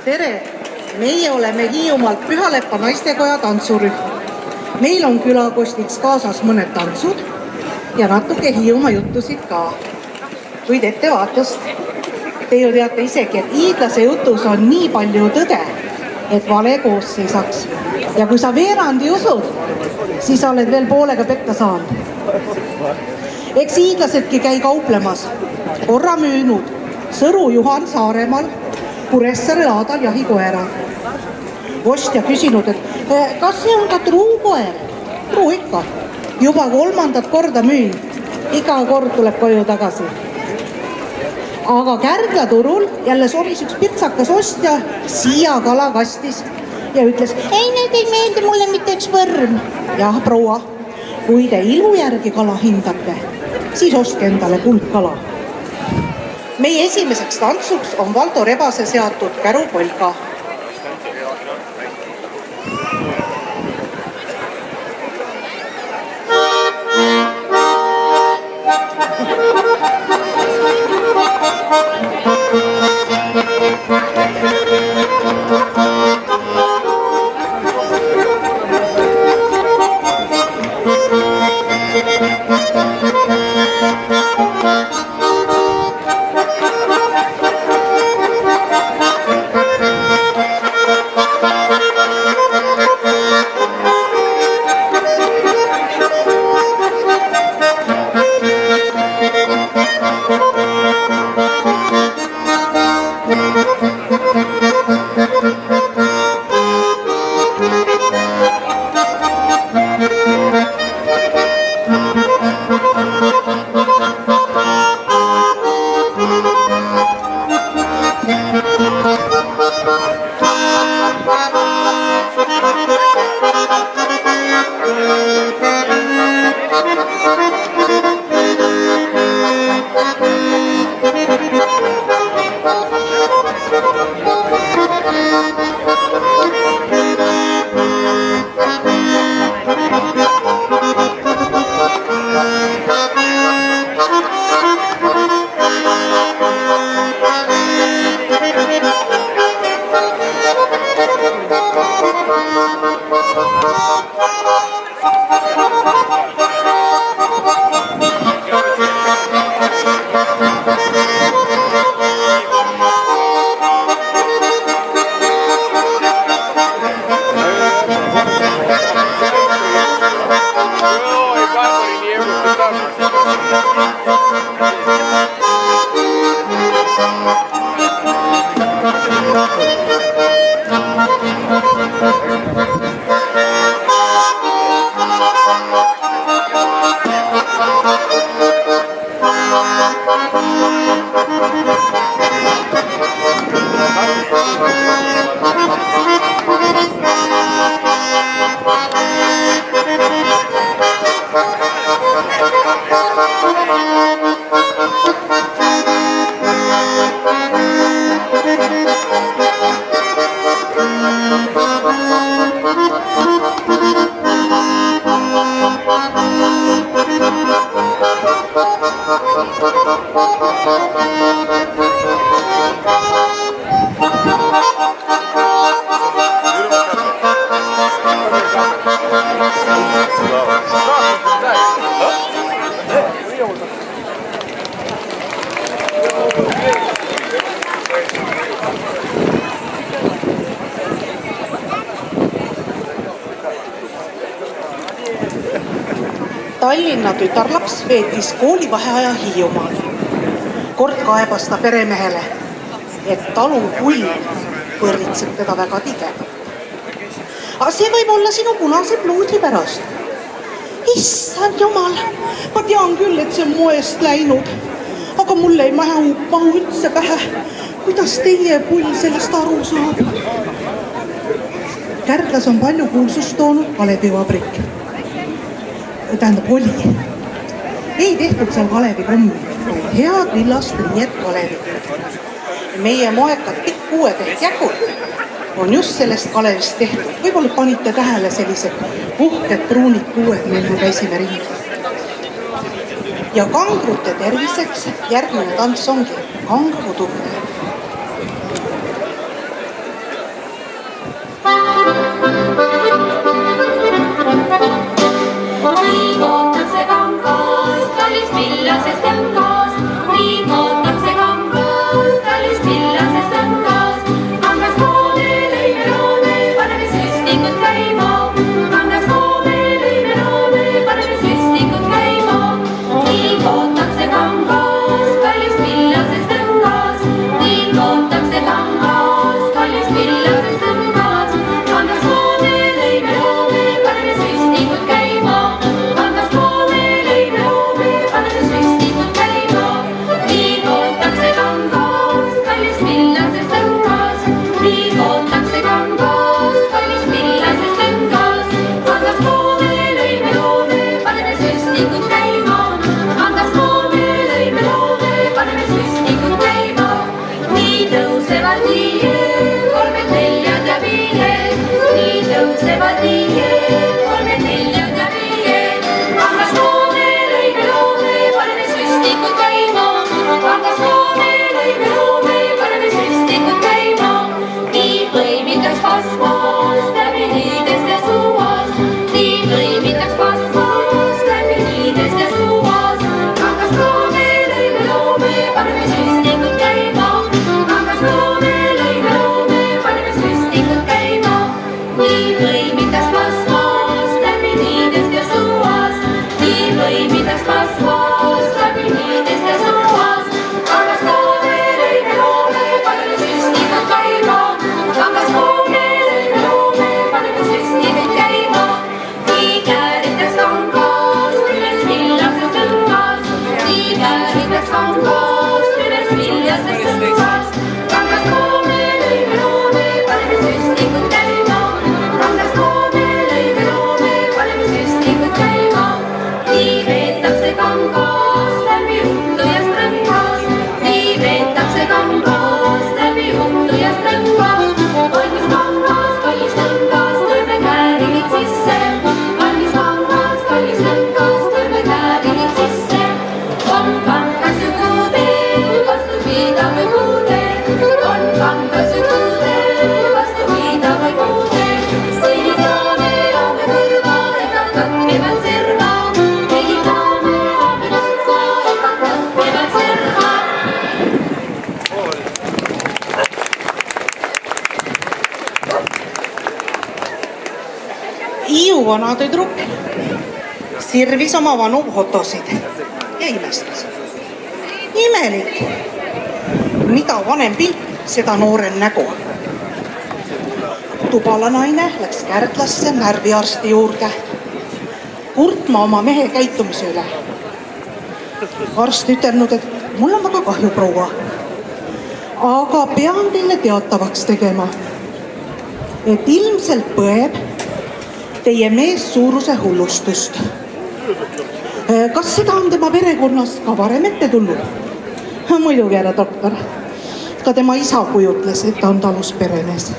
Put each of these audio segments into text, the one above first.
Tere! Meie oleme Hiiumaalt Pühalepa naistekoja tantsurühm. Meil on külakostiks kaasas mõned tantsud ja natuke Hiiumaa juttusid ka. Kuid ettevaatust. Te ju teate isegi, et hiidlase jutus on nii palju tõde, et vale koos seisaks. Ja kui sa veerandi usud, siis oled veel poolega pekka saanud. Eks hiidlasedki käi kauplemas. Korra müünud Sõru Juhan Saaremaal Kuressaare laadal jahikoera. Ostja küsinud, et kas see on ka truukoer? Truu ikka. Juba 3. korda müün. Iga kord tuleb koju tagasi. Aga Kärgla turul jälle soris üks pirtsakas ostja siia kalakastis ja ütles, ei, need ei meeldi mulle mitte üks võrm. Jah, proua, kui te ilu järgi kala hindate, siis ostke endale kuldkala. Meie esimeseks tantsuks on Valdo Rebase seatud Kärupolka. Tallinna tütarlaps veetis koolivaheaja Hiiumaal. Kord kaebas ta peremehele, et talu pull põritseb teda väga tigedalt. Aga see võib olla sinu punase pluudi pärast. Issand jumal, ma tean küll, et see on moest läinud, aga mulle ei mahu üldse pähe. Kuidas teie pull sellest aru saab? Kärdlas on palju kuulsust toonud Kalevivabrik. Tähendab, oli. Ei tehtud seal Kalevi kommi, head villast riiet Kalevit. Meie moekad pikkuued ehk jäkud on just sellest Kalevist tehtud. Võib-olla panite tähele sellised puhked pruunid kuued, meil me käisime ringi. Ja kangrute terviseks järgmine tants ongi kangruturne. Liigutakse kangas, kallis villasest õngas. Liigutakse kangas, kallis villasest õngas. Kangas loome, lõime loome, paneme süstingud käima. Kangas loome, lõime loome, paneme süstingud käima. Liigutakse kangas, kallis villasest õngas. Liigutakse kangas, kallis villasest õngas. Kangas loome, lõime loome, paneme süstingud käima. Kangas loome, lõime loome, paneme süstingud käima. Liigutakse kangas, kallis villasest õngas. Liigutakse kangas, kallis villasest õngas. Kangas loome, lõime loome, paneme süstingud käima. Kangas loome, lõime loome, paneme süstingud käima. Nii tõusevad liied, kolmed, neljad ja viied. Nii tõusevad liied, kolmed, neljad ja viied. Kangas loome, lõime loome, paneme süstingud käima. Kangas loome, lõime loome, paneme süstingud käima. Nii lõimidaks kasvas, läbi niidest ja suuas. Nii lõimidaks kasvas, läbi niidest ja suuas. Kangas loome, lõime loome, paneme süstingud käima. Kangas loome, lõime loome, paneme süstingud käima. Nii lõimidaks kasvas, läbi niidest ja suuas. Nii lõimidaks kasvas, läbi niidest ja suuas. Kangas loome, lõime loome, paneme süstingud käima. Kangas loome, lõime loome, paneme süstingud käima. Nii kääritaks kangas, üles villasest õngas. Nii kääritaks kangas, üles villasest õngas. Kangas loome, lõime loome, paneme süstingud käima. Kangas loome, lõime loome, paneme süstingud käima. Nii veetakse kangas läbi uttujast rõngas. Nii veetakse kangas läbi uttujast rõngas. Valmis kangas, kallis lõngas, tõime käärilid sisse. Valmis kangas, kallis lõngas, tõime käärilid sisse. On kangas ju kuude, vastu piidab või kuude. On kangas ju kuude, vastu piidab või kuude. Sõidame, joome kõrva, ega katkevad serva. Sõidame, joome kõrva, ega katkevad serva. Hiiu vanatüdruk sirvis oma vanu fotosid ja imestas. Imelik, mida vanem pilt, seda noorem nägu. Tubala naine läks Kärdlasse närviarsti juurde kurtma oma mehe käitumise üle. Arst ütelnud, et mul on väga kahju, proua, aga pean teile teatavaks tegema, et ilmselt põeb teie mees suuruse hullustust. Kas seda on tema perekonnas ka varem ette tulnud? Muidugi, härra doktor. Ka tema isa kujutles, et ta on talus peremees.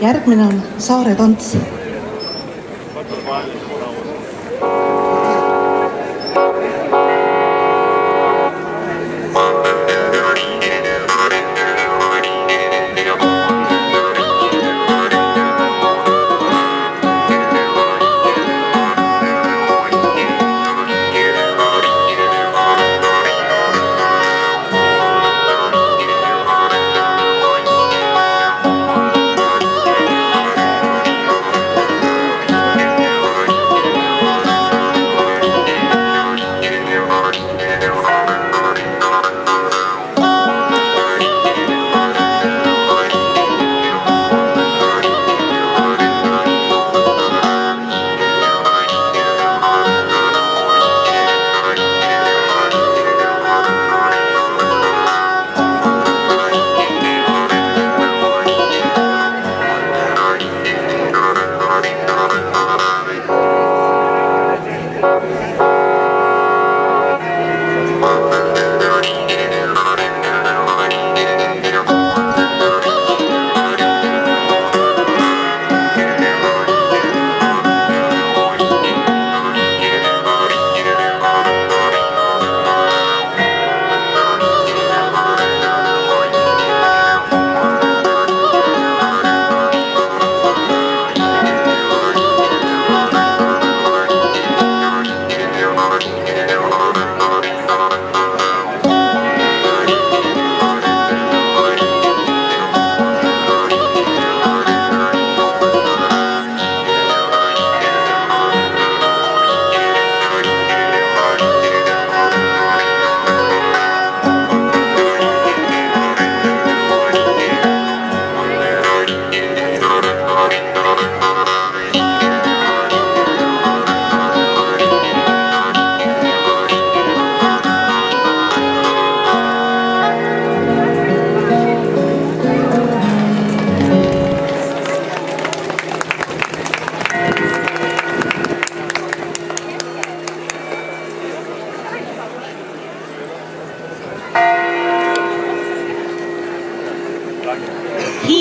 Järgmine on Saare tants.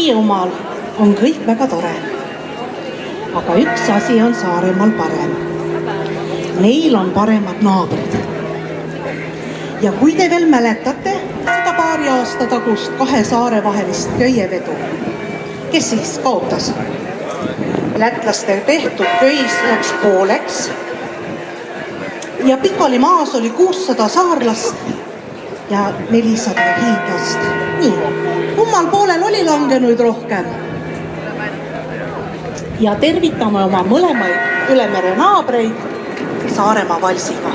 Hiiumaal on kõik väga tore. Aga üks asi on Saaremaal parem. Neil on paremad naabrid. Ja kui te veel mäletate seda paari aasta tagust 2 saare vahelist köievedu, kes siis kaotas? Lätlaste tehtud köis läks pooleks ja pikali maas oli 600 saarlast ja 400 hiidlast. Nii, kummal poolel oli langenuid rohkem? Ja tervitame oma mõlemaid ülemere naabreid Saaremaa valsiga.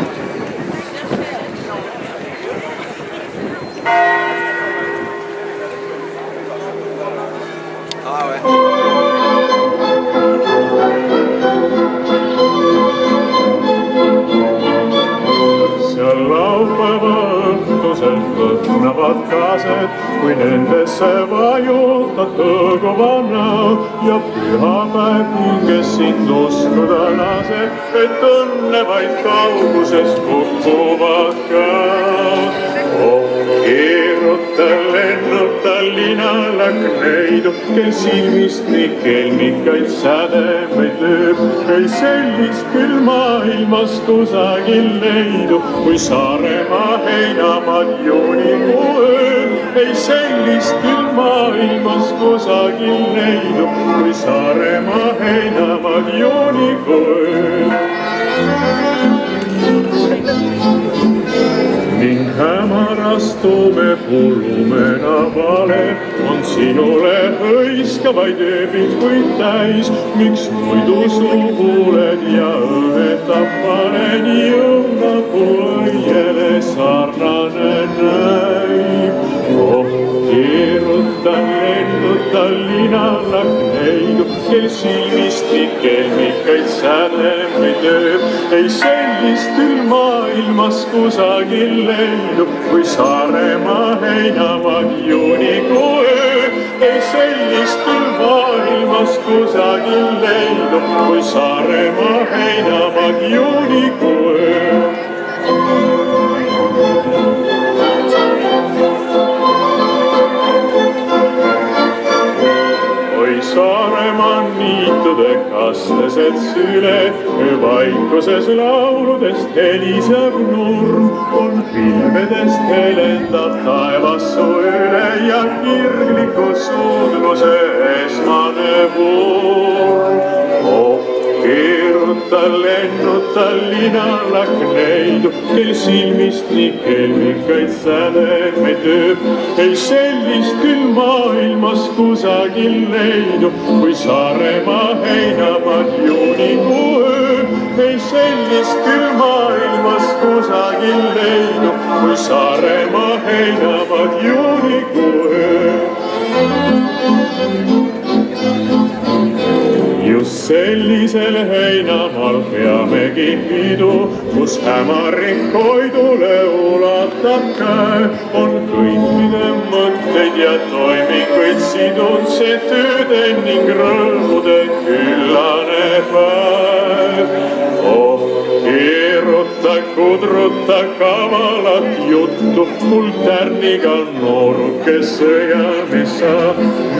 Seal laupäeva õhtuselt lõhnavad kaased, kui nendesse vajutad tõguva näo ja pühapäev hinges sind uskuda laseb, et õnne vaid kauguses kukuvad ka. Keeruta, lennuta linalak neidu, kel silmist nii kelmikaid sädemeid lööb. Ei sellist küll maailmas kusagil leidu, kui Saaremaa heinamaad juunikuu ööl. Ei sellist küll maailmas kusagil leidu, kui Saaremaa heinamaad juunikuu ööl. Ning hämarastume pulumena vale on sinule hõiskavaid ööbikuid täis, miks muidu suhuled ja õhetab panen jõunapuu-õiele sarnane näib. Keerutan, lennutan linalak neidu, kel silmist nii kelmikaid sädemeid ööb. Ei sellist küll maailmas kusagil leidu, kui Saaremaa heinamaad juunikuu ööl. Ei sellist küll maailmas kusagil leidu, kui Saaremaa heinamaad juunikuu ööl. Oi Saaremaa niitude kastesed süled, vaikuses lauludest heliseb nurm, on pilvedest helendab taevassu üle ja kirgliku suudluse esmane vuurm. Keeruta, lennuta linalak neidu, kel silmist nii kelmikaid sädemeid ööb. Ei sellist küll maailmas kusagil leidu, kui Saaremaa heinamaad juunikuu ööb. Ei sellist küll maailmas kusagil leidu, kui Saaremaa heinamaad juunikuu ööb. Just sellisel heinamaal peamegi pidu, kus hämarik koidule ulatab käe. On kõikide mõtteid ja toiminguid sidunud see tööde ning rõõmude küllane päev. Keeruta, kudruta kavalat juttu, mul tärniga nooruke sõjame sa.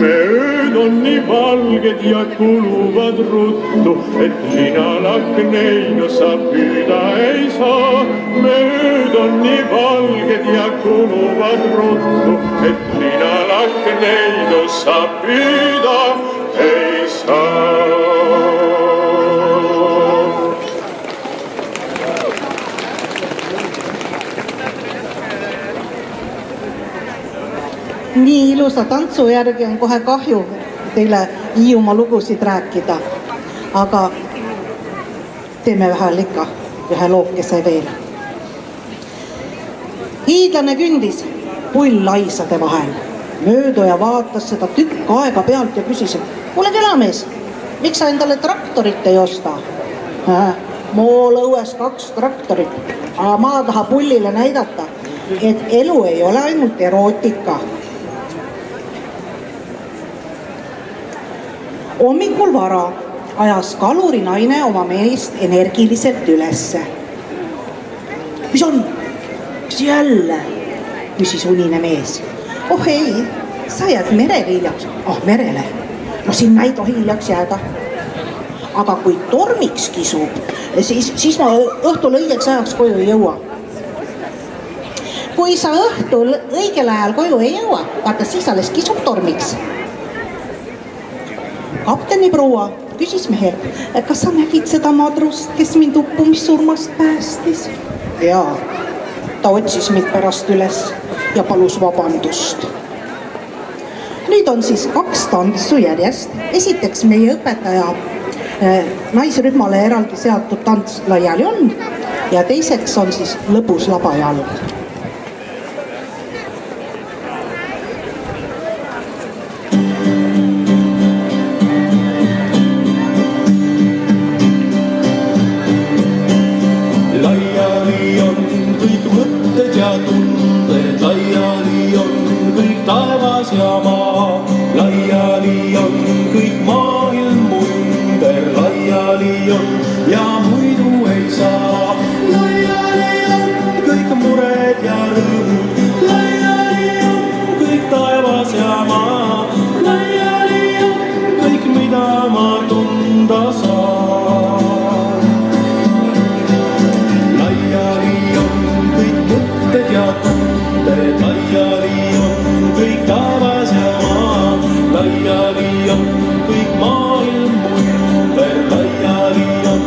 Me ööd on nii valged ja kuluvad ruttu, et linalak neidu sa püüda ei saa. Me ööd on nii valged ja kuluvad ruttu, et linalak neidu sa püüda ei saa. Nii ilusa tantsu järgi on kohe kahju teile Hiiumaa lugusid rääkida, aga teeme vähel ikka ühe lookese veel. Hiidlane kündis pull-laisade vahel, mööduja vaatas seda tükk aega pealt ja küsis, et kuule külamees, miks sa endale traktorit ei osta? Mool õues 2 traktorit, aga ma taha pullile näidata, et elu ei ole ainult erootika. Hommikul vara ajas kaluri naine oma meest energiliselt ülesse. Mis on? Mis jälle? Küsis unine mees. Oh ei, sa jääd merele hiljaks. Merele. No sinna ei tohi hiljaks jääda. Aga kui tormiks kisub, siis ma õhtul õigeks ajaks koju ei jõua. Kui sa õhtul õigel ajal koju ei jõua, vaata siis alles kisub tormiks. Kapteni proua küsis mehel, kas sa nägid seda madrust, kes mind uppumissurmast päästis? Jaa, ta otsis mind pärast üles ja palus vabandust. Nüüd on siis 2 tantsu järjest. Esiteks meie õpetaja naisrühmale eraldi seatud tants laiali on ja teiseks on siis lõbus labajalg. Laiali on kõik mõtted ja tunded, laiali on kõik taevas ja maa, laiali on kõik maailm mu ümber, laiali on ja muidu ei saa. Laiali on kõik mured ja rõõmud, laiali on kõik taevas ja maa, laiali on kõik, mida ma tunda saan. Laiali on kõik mõtted ja tunded, laiali on kõik taevas ja maa, laiali on kõik maailm mu ümber, laiali on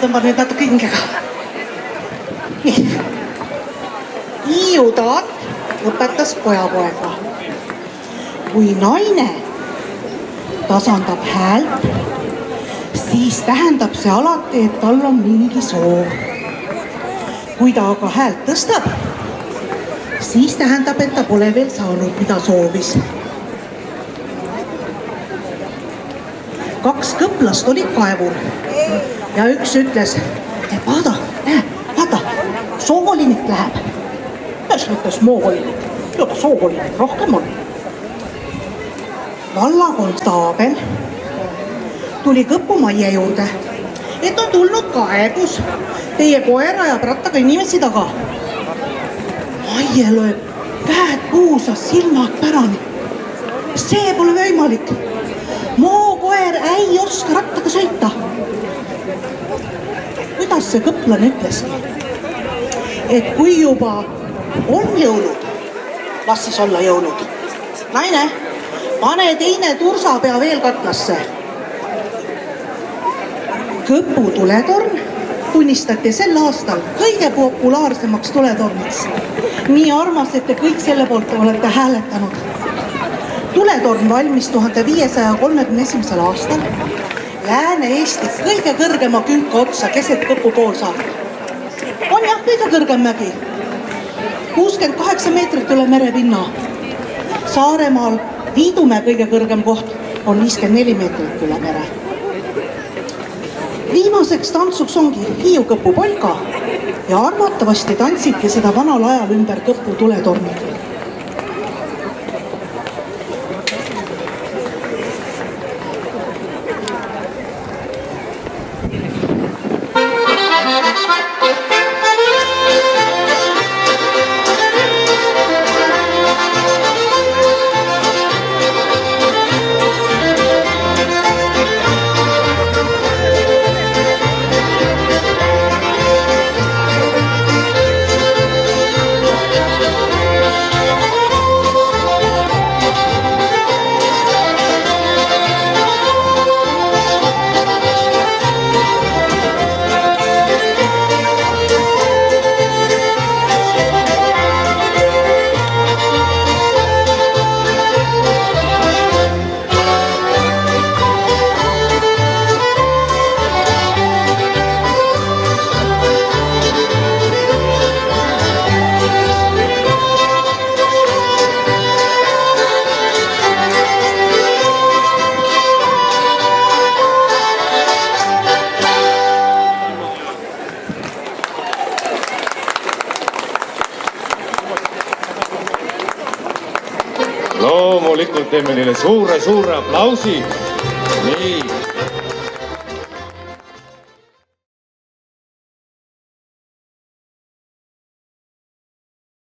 tõmban nüüd natuke hingega. Nii. Hiiu taat õpetas pojapoega. Kui naine tasandab häält, siis tähendab see alati, et tal on mingi soov. Kui ta aga häält tõstab, siis tähendab, et ta pole veel saanud, mida soovis. 2 kõplast olid kaevul ja üks ütles, et vaata, soovolinik läheb. Kes mõttes moovolinik? Juba soovolinik rohkem on. Vallakonstaabel tuli kõpumajja juurde, et on tulnud kaebus. Teie koer ajab rattaga inimesi taga. Maie lööb, käed puusas, silmad pärani. See pole võimalik. Mookoer ei oska rattaga sõita. Kuidas see kõplane ütleski? Et kui juba on jõulud, las siis olla jõulud. Naine, pane teine tursapea veel katlasse. Kõpu tuletorn tunnistati sel aastal kõige populaarsemaks tuletorniks. Nii armas, et te kõik selle poolt olete hääletanud. Tuletorn valmis 1531. aastal Lääne-Eesti kõige kõrgema künka otsa keset Kõpu poolsaart. On jah, kõige kõrgem mägi. 68 meetrit üle merepinna. Saaremaal Viidumäe kõige kõrgem koht on 54 meetrit üle mere. Viimaseks tantsuks ongi Hiiu Kõpu polka ja arvatavasti tantsibki seda vanal ajal ümber Kõpu tuletornid. Loomulikult teeme neile suure aplausi. Nii.